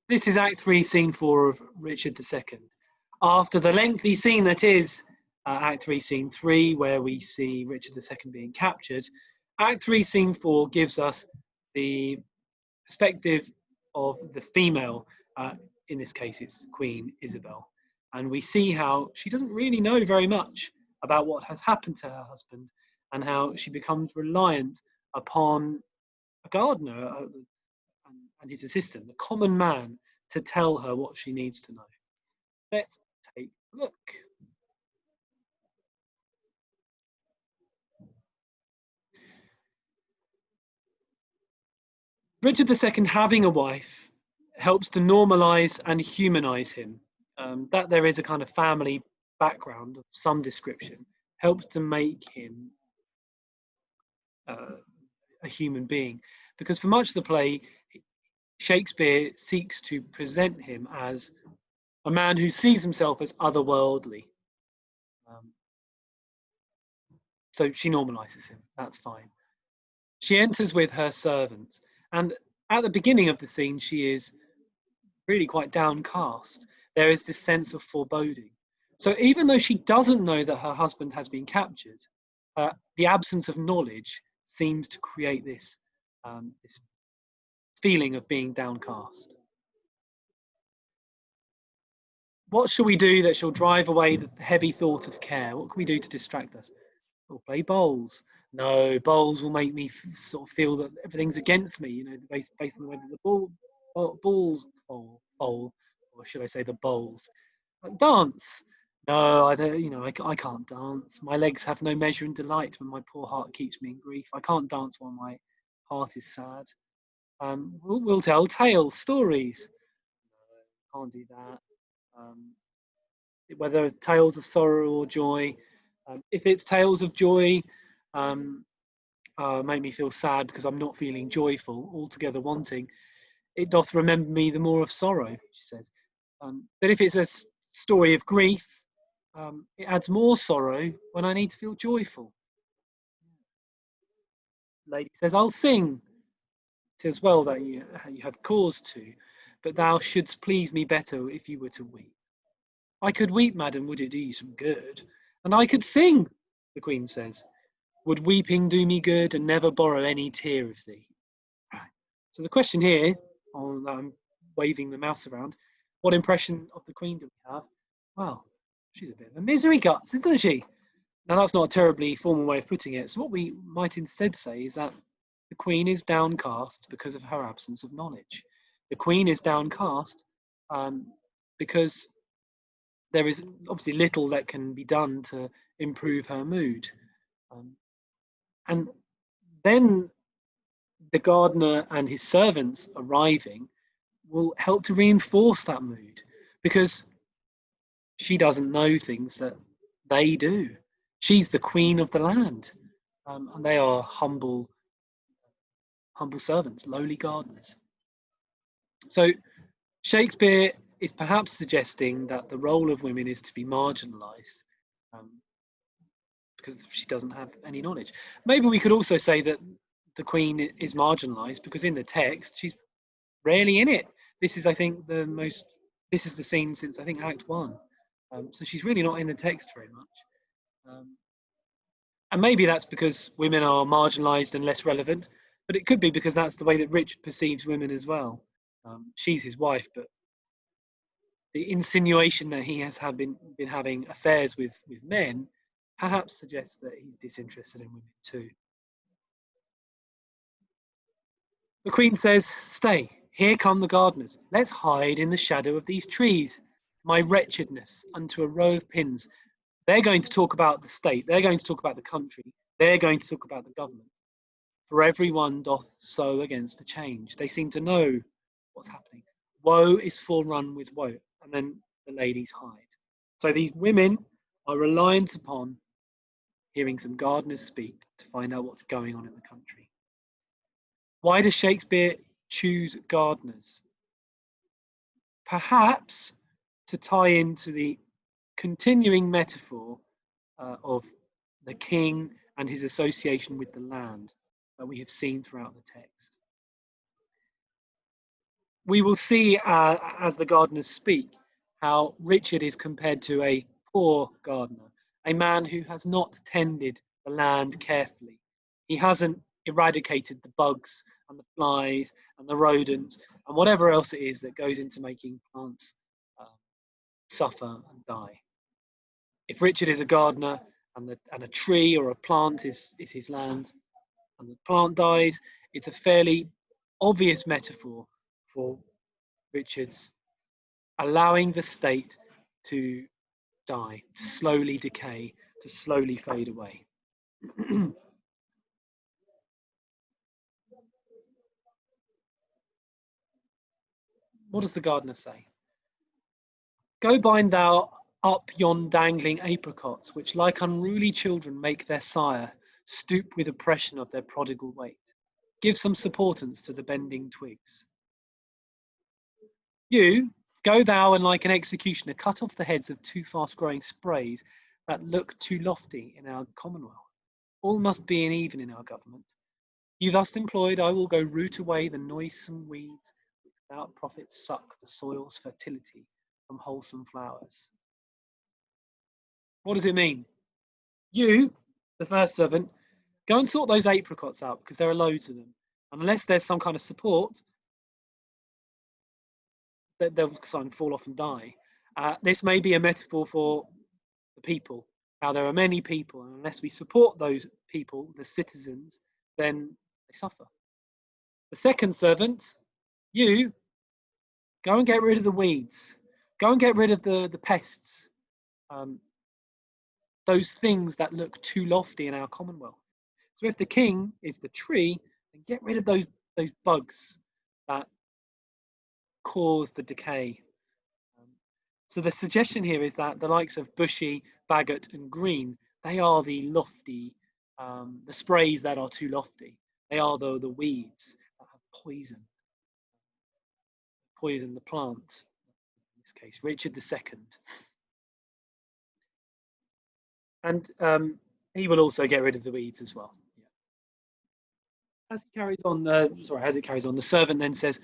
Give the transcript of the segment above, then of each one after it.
This is Act 3, Scene 4 of Richard II. After the lengthy scene that is Act 3, Scene 3, where we see Richard II being captured, Act 3, Scene 4 gives us the perspective of the female, in this case it's Queen Isabel. And we see how she doesn't really know very much about what has happened to her husband and how she becomes reliant upon a gardener and his assistant, the common man, to tell her what she needs to know. Let's take a look. Richard II having a wife helps to normalize and humanize him. That there is a kind of family background of some description helps to make him a human being. Because for much of the play, Shakespeare seeks to present him as a man who sees himself as otherworldly. So she normalizes him, that's fine. She enters with her servants, and at the beginning of the scene, she is really quite downcast. There is this sense of foreboding. So even though she doesn't know that her husband has been captured, the absence of knowledge seems to create this feeling of being downcast. What shall we do that shall drive away the heavy thought of care? What can we do to distract us? We'll play bowls. No, bowls will make me sort of feel that everything's against me, based on the way that the balls fall, or should I say the bowls. Dance. No, I don't, I can't dance. My legs have no measure in delight when my poor heart keeps me in grief. I can't dance while my heart is sad. We'll tell tales, stories. No, can't do that. Whether it's tales of sorrow or joy. If it's tales of joy, make me feel sad because I'm not feeling joyful, altogether wanting. It doth remember me the more of sorrow, she says. But if it's a story of grief, it adds more sorrow when I need to feel joyful. Lady says, I'll sing. 'Tis well that you have cause to, but thou shouldst please me better if you were to weep. I could weep, madam, would it do you some good? And I could sing, the Queen says. Would weeping do me good and never borrow any tear of thee? So the question here, I'm waving the mouse around, what impression of the Queen do we have? Well, she's a bit of a misery guts, isn't she? Now that's not a terribly formal way of putting it. So what we might instead say is that the Queen is downcast because of her absence of knowledge. The Queen is downcast because there is obviously little that can be done to improve her mood. And then the gardener and his servants arriving will help to reinforce that mood because she doesn't know things that they do. She's the queen of the land, and they are humble servants, lowly gardeners. So Shakespeare is perhaps suggesting that the role of women is to be marginalized because she doesn't have any knowledge. Maybe we could also say that the Queen is marginalized because in the text she's rarely in it. This is, I think, this is the scene since I think Act 1. So she's really not in the text very much. And maybe that's because women are marginalized and less relevant, but it could be because that's the way that Richard perceives women as well. She's his wife, but the insinuation that he has been having affairs with men perhaps suggests that he's disinterested in women too. The Queen says, stay, here come the gardeners. Let's hide in the shadow of these trees. My wretchedness unto a row of pins. They're going to talk about the state. They're going to talk about the country. They're going to talk about the government. For everyone doth sow against a change. They seem to know what's happening. Woe is forerun with woe. And then the ladies hide. So these women are reliant upon hearing some gardeners speak to find out what's going on in the country. Why does Shakespeare choose gardeners? Perhaps to tie into the continuing metaphor of the king and his association with the land that we have seen throughout the text. We will see as the gardeners speak how Richard is compared to a poor gardener, a man who has not tended the land carefully. He hasn't eradicated the bugs and the flies and the rodents and whatever else it is that goes into making plants suffer and die. If Richard is a gardener and a tree or a plant is his land and the plant dies, it's a fairly obvious metaphor for Richard's allowing the state to die, to slowly decay, to slowly fade away. What does the gardener say? Go bind thou up yon dangling apricots, which like unruly children make their sire stoop with oppression of their prodigal weight. Give some supportance to the bending twigs. You, go thou and like an executioner cut off the heads of too fast-growing sprays that look too lofty in our commonwealth. All must be in even in our government. You thus employed, I will go root away the noisome weeds which without profit suck the soil's fertility from wholesome flowers. What does it mean? You, the first servant, go and sort those apricots out because there are loads of them. And unless there's some kind of support, they'll fall off and die. This may be a metaphor for the people. Now, there are many people, and unless we support those people, the citizens, then they suffer. The second servant, you, go and get rid of the weeds. Go and get rid of the pests, those things that look too lofty in our commonwealth. So if the king is the tree, then get rid of those bugs that cause the decay. So the suggestion here is that the likes of bushy, bagot, and green, they are the lofty, the sprays that are too lofty. They are the weeds that have poison the plant. In this case, Richard II. And he will also get rid of the weeds as well. Yeah. As it carries on, the servant then says,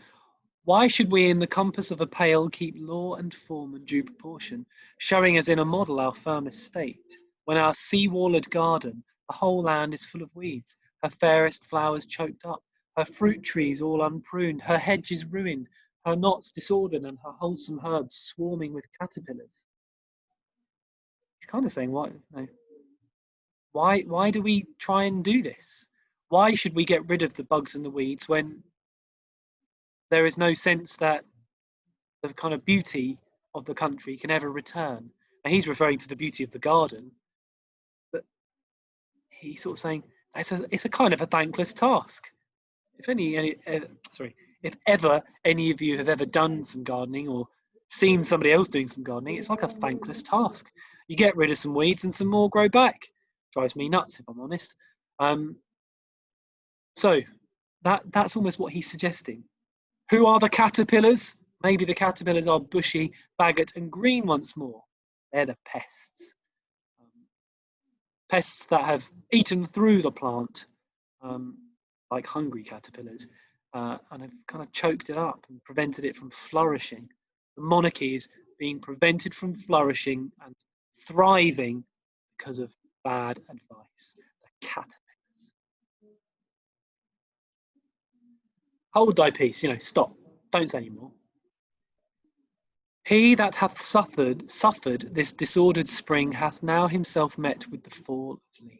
why should we in the compass of a pale keep law and form and due proportion, showing as in a model our firmest state, when our sea-walled garden, the whole land is full of weeds, her fairest flowers choked up, her fruit trees all unpruned, her hedges ruined, her knots disordered, and her wholesome herbs swarming with caterpillars? He's kind of saying, what? No. Why do we try and do this? Why should we get rid of the bugs and the weeds when there is no sense that the kind of beauty of the country can ever return? And he's referring to the beauty of the garden, but he's sort of saying it's a kind of a thankless task. If ever any of you have ever done some gardening or seen somebody else doing some gardening, it's like a thankless task. You get rid of some weeds and some more grow back. Drives me nuts, if I'm honest. So that's almost what he's suggesting. Who are the caterpillars? Maybe the caterpillars are bushy, bagot, and green once more. They're the pests. Pests that have eaten through the plant, like hungry caterpillars, and have kind of choked it up and prevented it from flourishing. The monarchy is being prevented from flourishing and thriving because of bad advice. The caterpillars. Hold thy peace, stop. Don't say any more. He that hath suffered this disordered spring hath now himself met with the fall of leaf.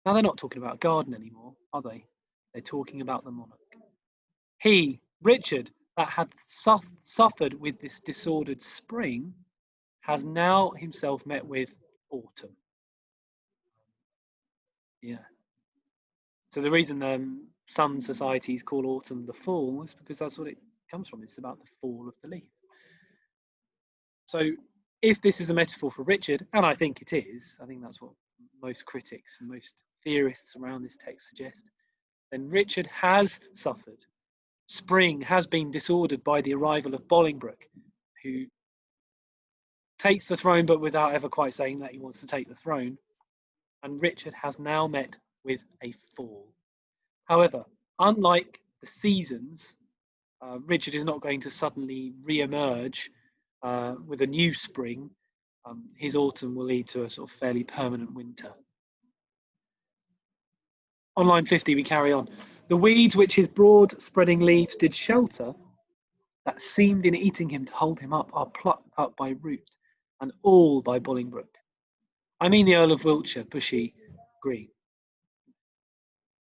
Now they're not talking about a garden anymore, are they? They're talking about the monarch. He, Richard, that hath suffered with this disordered spring, has now himself met with autumn. Yeah. So the reason some societies call autumn the fall is because that's what it comes from. It's about the fall of the leaf. So if this is a metaphor for Richard, and I think it is, I think that's what most critics and most theorists around this text suggest, then Richard has suffered. Spring has been disordered by the arrival of Bolingbroke, who takes the throne but without ever quite saying that he wants to take the throne. And Richard has now met with a fall. However, unlike the seasons, Richard is not going to suddenly re-emerge with a new spring. His autumn will lead to a sort of fairly permanent winter. On line 50, we carry on. The weeds which his broad spreading leaves did shelter, that seemed in eating him to hold him up, are plucked up by root, and all by Bolingbroke. I mean the Earl of Wiltshire, Bushy Green.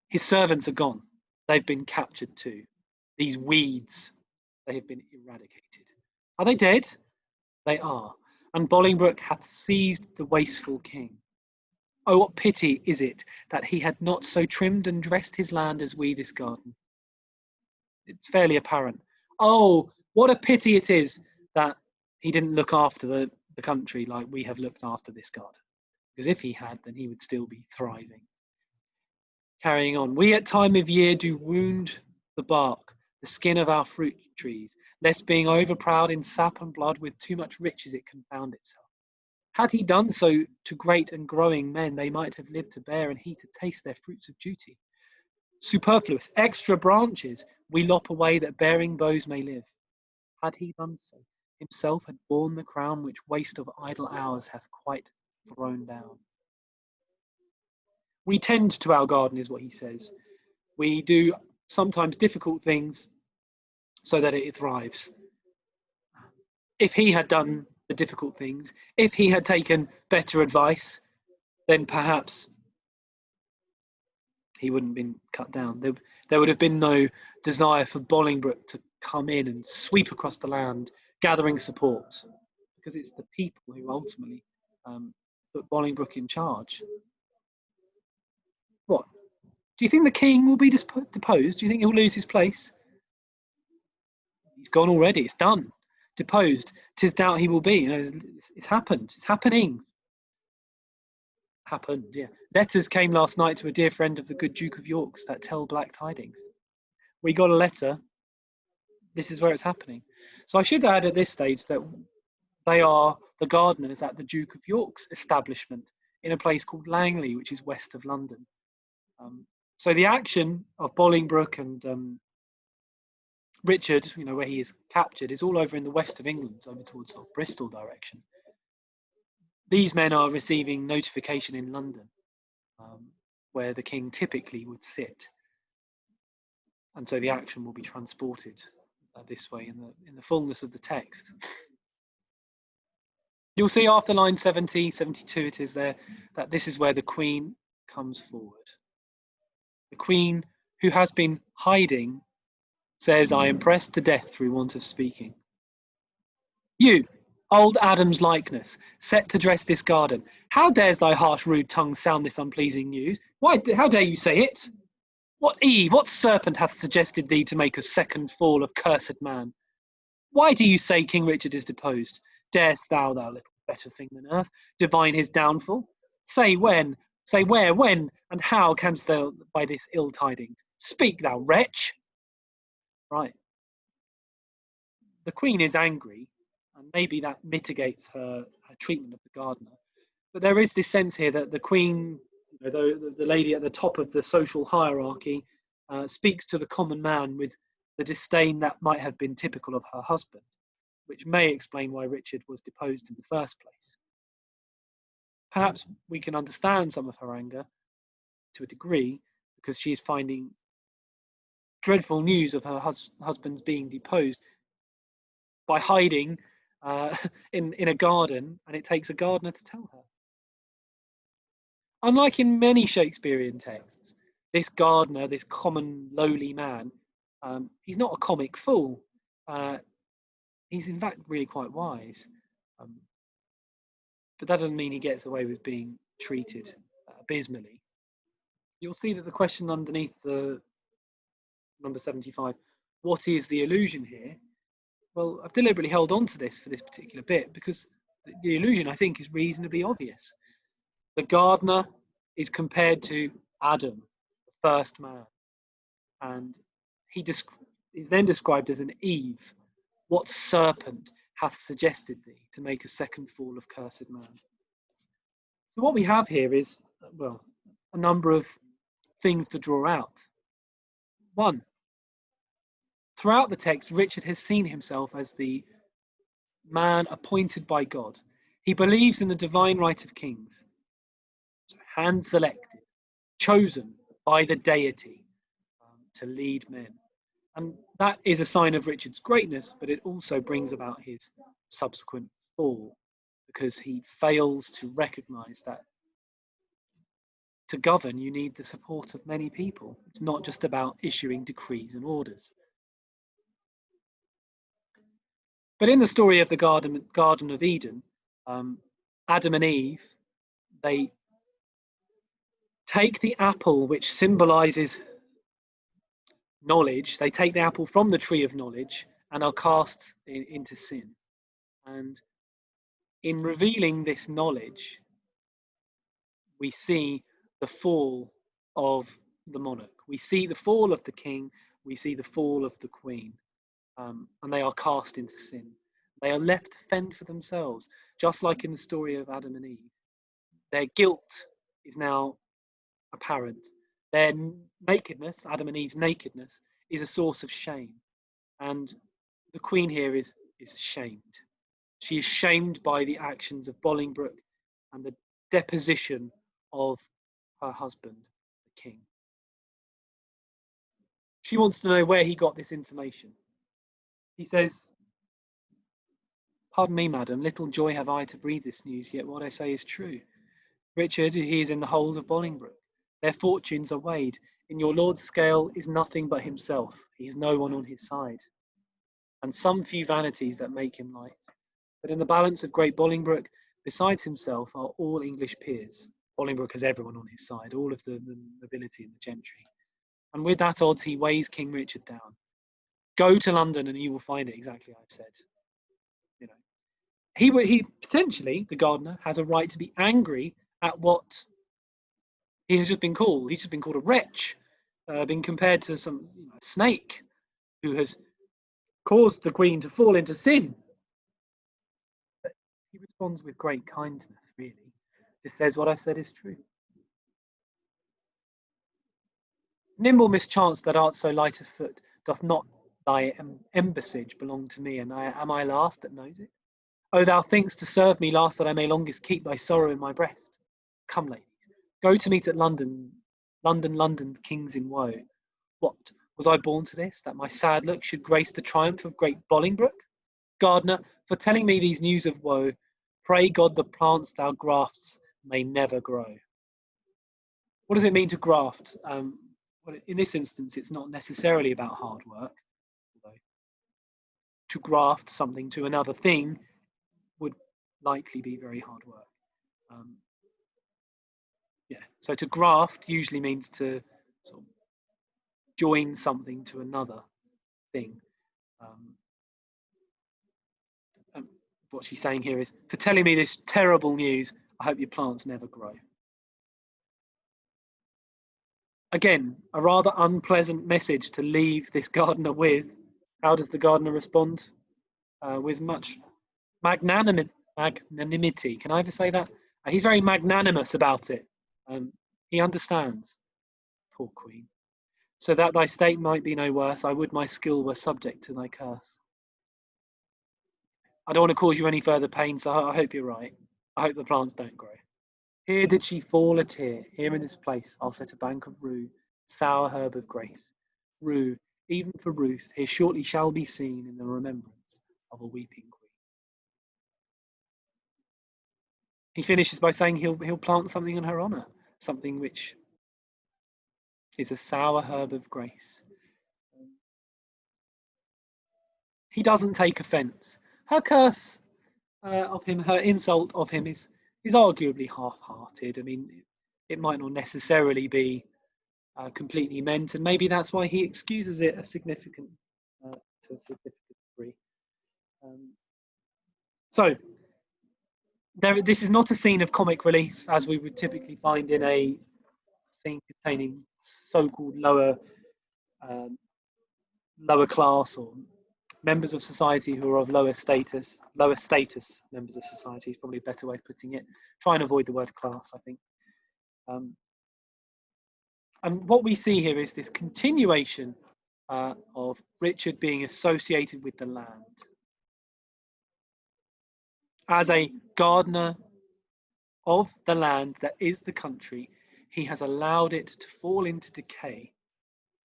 His servants are gone. They've been captured too. These weeds, they have been eradicated. Are they dead? They are. And Bolingbroke hath seized the wasteful king. Oh, what pity is it that he had not so trimmed and dressed his land as we this garden. It's fairly apparent. Oh, what a pity it is that he didn't look after the country like we have looked after this garden. Because if he had, then he would still be thriving. Carrying on. We at time of year do wound the bark, the skin of our fruit trees, lest being overproud in sap and blood with too much riches it confound itself. Had he done so to great and growing men, they might have lived to bear and he to taste their fruits of duty. Superfluous, extra branches we lop away that bearing boughs may live. Had he done so, himself had borne the crown which waste of idle hours hath quite thrown down. We tend to our garden, is what he says. We do sometimes difficult things so that it thrives. If he had done the difficult things, if he had taken better advice, then perhaps he wouldn't have been cut down. There would have been no desire for Bolingbroke to come in and sweep across the land, gathering support, because it's the people who ultimately put Bolingbroke in charge. What? Do you think the king will be deposed? Do you think he'll lose his place? He's gone already. It's done. Deposed. 'Tis doubt he will be. You know, it's happened. It's happening. Happened, yeah. Letters came last night to a dear friend of the good Duke of York's that tell black tidings. We got a letter. This is where it's happening. So I should add at this stage that they are the gardeners at the Duke of York's establishment in a place called Langley, which is west of London. So the action of Bolingbroke and Richard, you know, where he is captured, is all over in the west of England, over towards sort of Bristol direction. These men are receiving notification in London, where the king typically would sit, and so the action will be transported this way in the fullness of the text. You'll see after line 70, 72, it is there, that this is where the Queen comes forward. The Queen, who has been hiding, says, I am pressed to death through want of speaking. You, old Adam's likeness, set to dress this garden, how dares thy harsh rude tongue sound this unpleasing news? How dare you say it? What Eve, what serpent hath suggested thee to make a second fall of cursed man? Why do you say King Richard is deposed? Darest thou little better thing than earth, divine his downfall? Say when, say where, when, and how canst thou by this ill tidings? Speak, thou wretch! Right. The Queen is angry, and maybe that mitigates her treatment of the gardener. But there is this sense here that the Queen, you know, the lady at the top of the social hierarchy, speaks to the common man with the disdain that might have been typical of her husband, which may explain why Richard was deposed in the first place. Perhaps we can understand some of her anger to a degree because she is finding dreadful news of her husband's being deposed by hiding in a garden, and it takes a gardener to tell her. Unlike in many Shakespearean texts, this gardener, this common lowly man, he's not a comic fool. He's in fact really quite wise. But that doesn't mean he gets away with being treated abysmally. You'll see that the question underneath the number 75, what is the illusion here? Well, I've deliberately held on to this for this particular bit because the illusion, I think, is reasonably obvious. The gardener is compared to Adam, the first man, and he is then described as an Eve. What serpent hath suggested thee to make a second fall of cursed man? So what we have here is, well, a number of things to draw out. One, Throughout the text, Richard has seen himself as the man appointed by God. He believes in the divine right of kings, so hand selected, chosen by the deity to lead men. And that is a sign of Richard's greatness, but it also brings about his subsequent fall because he fails to recognize that to govern, you need the support of many people. It's not just about issuing decrees and orders. But in the story of the Garden of Eden, Adam and Eve, they take the apple which symbolizes knowledge, they take the apple from the tree of knowledge and are cast into sin. And in revealing this knowledge, we see the fall of the monarch. We see the fall of the king. We see the fall of the queen. And they are cast into sin. They are left to fend for themselves, just like in the story of Adam and Eve. Their guilt is now apparent. Their nakedness, Adam and Eve's nakedness, is a source of shame. And the queen here is shamed. She is shamed by the actions of Bolingbroke and the deposition of her husband, the king. She wants to know where he got this information. He says, "Pardon me, madam, little joy have I to breathe this news, yet what I say is true. Richard, he is in the hold of Bolingbroke. Their fortunes are weighed. In your lord's scale is nothing but himself. He has no one on his side, and some few vanities that make him light. But in the balance of great Bolingbroke, besides himself, are all English peers. Bolingbroke has everyone on his side, all of the nobility and the gentry. And with that odds, he weighs King Richard down. Go to London and you will find it exactly I've said." You know, he potentially, the gardener, has a right to be angry at what he has just been called. He's just been called a wretch, been compared to some snake who has caused the queen to fall into sin. But he responds with great kindness, really. Just says, "What I said is true. Nimble mischance that art so light of foot, doth not thy embassage belong to me, and am I last that knows it? Oh, thou think'st to serve me last that I may longest keep thy sorrow in my breast. Come, ladies, go to meet at London, London, kings in woe. What, was I born to this, that my sad look should grace the triumph of great Bolingbroke? Gardener, for telling me these news of woe, pray God the plants thou graft'st may never grow." What does it mean to graft? Well, in this instance, it's not necessarily about hard work. Although to graft something to another thing would likely be very hard work. So to graft usually means to sort of join something to another thing. And what she's saying here is, for telling me this terrible news, I hope your plants never grow. Again, a rather unpleasant message to leave this gardener with. How does the gardener respond? With much magnanimity. Can I ever say that? He's very magnanimous about it. He understands. Poor queen. So that thy state might be no worse, I would my skill were subject to thy curse. I don't want to cause you any further pain, so I hope you're right. I hope the plants don't grow. Here did she fall a tear, here in this place I'll set a bank of rue, sour herb of grace. Rue, even for Ruth, here shortly shall be seen in the remembrance of a weeping queen. He finishes by saying he'll plant something in her honour, something which is a sour herb of grace. He doesn't take offence. Her curse of him, her insult of him is arguably half-hearted. I mean, it might not necessarily be completely meant, and maybe that's why he excuses it to a significant degree. So this is not a scene of comic relief as we would typically find in a scene containing so-called lower class or members of society who are of lower status members of society is probably a better way of putting it. Try and avoid the word class, I think. And what we see here is this continuation of Richard being associated with the land. As a gardener of the land that is the country, he has allowed it to fall into decay.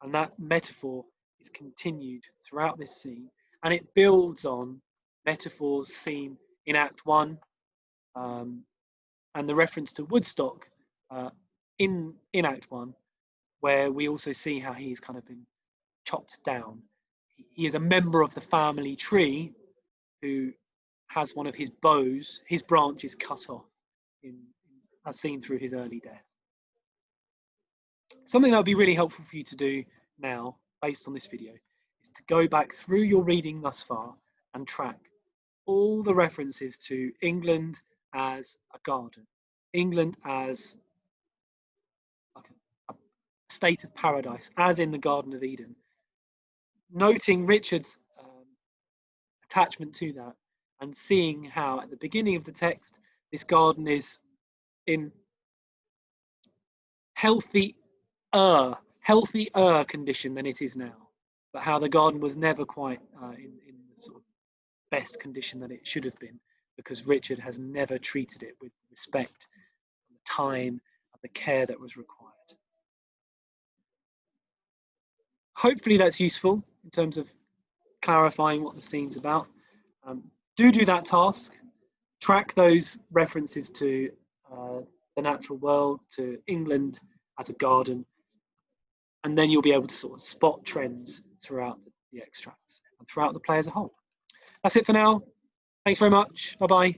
And that metaphor is continued throughout this scene, and it builds on metaphors seen in Act 1 and the reference to Woodstock in Act 1, where we also see how he's kind of been chopped down. He is a member of the family tree who has one of his boughs, his branches cut off, as seen through his early death. Something that would be really helpful for you to do now, based on this video, is to go back through your reading thus far and track all the references to England as a garden, England as like a state of paradise, as in the Garden of Eden, noting Richard's attachment to that and seeing how at the beginning of the text this garden is in healthier condition than it is now, but how the garden was never quite in the sort of best condition that it should have been, because Richard has never treated it with respect, the time, and the care that was required. Hopefully that's useful in terms of clarifying what the scene's about. Do that task. Track those references to the natural world, to England as a garden, and then you'll be able to sort of spot trends throughout the extracts and throughout the play as a whole. That's it for now. Thanks very much. Bye-bye.